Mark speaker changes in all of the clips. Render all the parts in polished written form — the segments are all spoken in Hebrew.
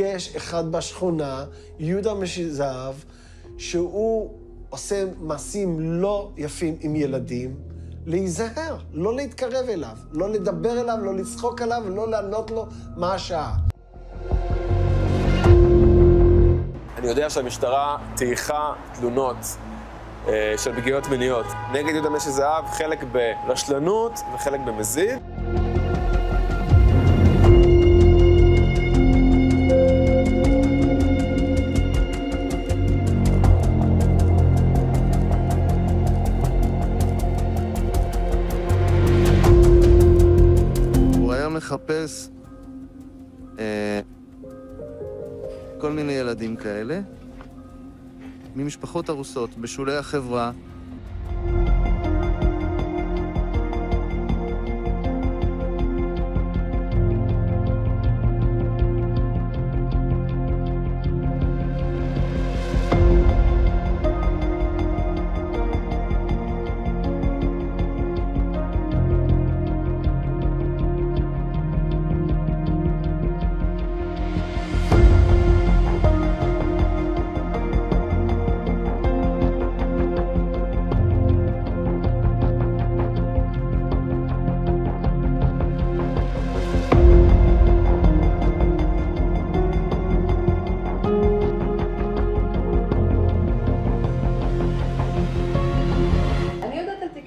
Speaker 1: יש אחד בשכונה, יהודה משזהב, שהוא עושה מעשים לא יפים עם ילדים, להיזהר, לא להתקרב אליו, לא לדבר אליו, לא לצחוק עליו, לא לענות לו מה השעה.
Speaker 2: אני יודע שהמשטרה תייחה תלונות של פגיעות מיניות נגד יהודה משזהב, חלק ברשלנות וחלק במזיד.
Speaker 3: הוא היה מחפש כל מיני ילדים כאלה, ממשפחות הרוסות, בשולי החברה.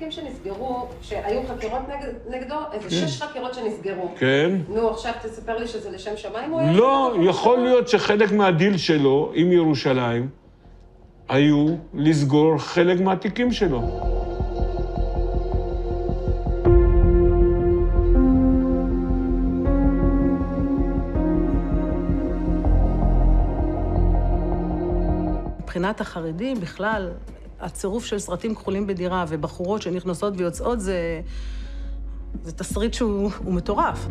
Speaker 4: שנסגרו, שהיו חקירות נגדו, איזה 6 חקירות שנסגרו.
Speaker 5: כן.
Speaker 4: נו, עכשיו תספר לי שזה לשם שמיים או יש?
Speaker 5: לא, יכול להיות שחלק מהדיל שלו עם ירושלים היו לסגור חלק מהתיקים שלו.
Speaker 6: מבחינת החרדים בכלל, הצירוף של סרטים כחולים בדירה ובחורות שנכנסות ויוצאות זה תסריט שהוא מטורף.